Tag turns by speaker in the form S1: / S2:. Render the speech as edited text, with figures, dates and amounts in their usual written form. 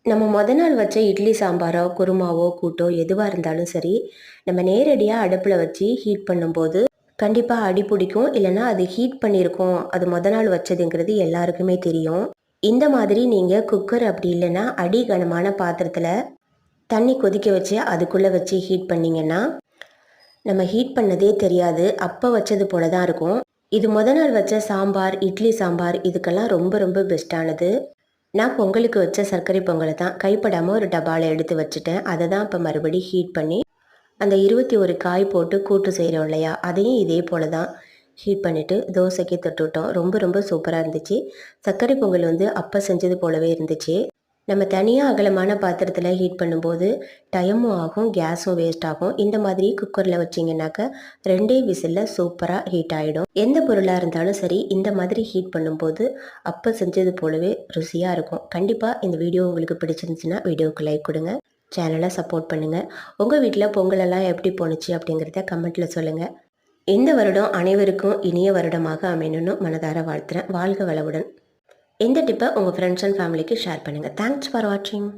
S1: நம்ம நாள் வச்ச இட்லி சாம்பாரோ, குருமாவோ, கூட்டோ எதுவா இருந்தாலும் சரி, நம்ம நேரடியா அடுப்புல வச்சு ஹீட் பண்ணும்போது, கண்டிப்பா அடி பிடிக்கும். இல்லன்னா அது ஹீட் பண்ணியிருக்கோம். அது நாள் வச்சதுங்கிறது எல்லாருக்குமே தெரியும். இந்த மாதிரி நீங்க குக்கர் அப்படி இல்லன்னா, அடி கனமான பாத்திரத்துல தண்ணி கொதிக்க வச்சு அதுக்குள்ள வச்சு ஹீட் பண்ணீங்கன்னா, நம்ம ஹீட் பண்ணதே தெரியாது. அப்ப வச்சது போல தான் இருக்கும். இது நாள் வச்ச சாம்பார், இட்லி சாம்பார் இதுக்கெல்லாம் ரொம்ப ரொம்ப பெஸ்ட்டானது. நான் பொங்கலுக்கு வச்ச சர்க்கரை பொங்கலை தான் கைப்படாமல் ஒரு டப்பாவில் எடுத்து வச்சுட்டேன். அதை தான் இப்போ மறுபடி ஹீட் பண்ணி அந்த 21 காய் போட்டு கூட்டு செய்கிறோம் இல்லையா, அதையும் இதே போல் தான் ஹீட் பண்ணிவிட்டு தோசைக்கு தொட்டுவிட்டோம். ரொம்ப ரொம்ப சூப்பராக இருந்துச்சு. சர்க்கரை பொங்கல் வந்து அப்போ செஞ்சது போலவே இருந்துச்சு. நம்ம தனியாக அகலமான பாத்திரத்தில் ஹீட் பண்ணும்போது டைமும் ஆகும், கேஸும் வேஸ்ட் ஆகும். இந்த மாதிரி குக்கரில் வச்சிங்கனாக்கா 2 விசிலில் சூப்பராக ஹீட் ஆகிடும். எந்த பொருளாக இருந்தாலும் சரி, இந்த மாதிரி ஹீட் பண்ணும்போது அப்போ செஞ்சது போலவே ருசியாக இருக்கும். கண்டிப்பாக இந்த வீடியோ உங்களுக்கு பிடிச்சிருந்துச்சுன்னா வீடியோவுக்கு லைக் கொடுங்க, சேனலை சப்போர்ட் பண்ணுங்கள். உங்கள் வீட்டில் பொங்கலெல்லாம் எப்படி போணுச்சு அப்படிங்கிறத கமெண்ட்டில் சொல்லுங்கள். இந்த வருடம் அனைவருக்கும் இனிய வருடமாக அமையணும்னு மனதார வாழ்த்துறேன். வாழ்க வளமுடன். இந்த டிப்பை உங்கள் ஃப்ரெண்ட்ஸ் அண்ட் ஃபேமிலிக்கு ஷேர் பண்ணுங்கள். தேங்க்ஸ் ஃபார் வாட்சிங்.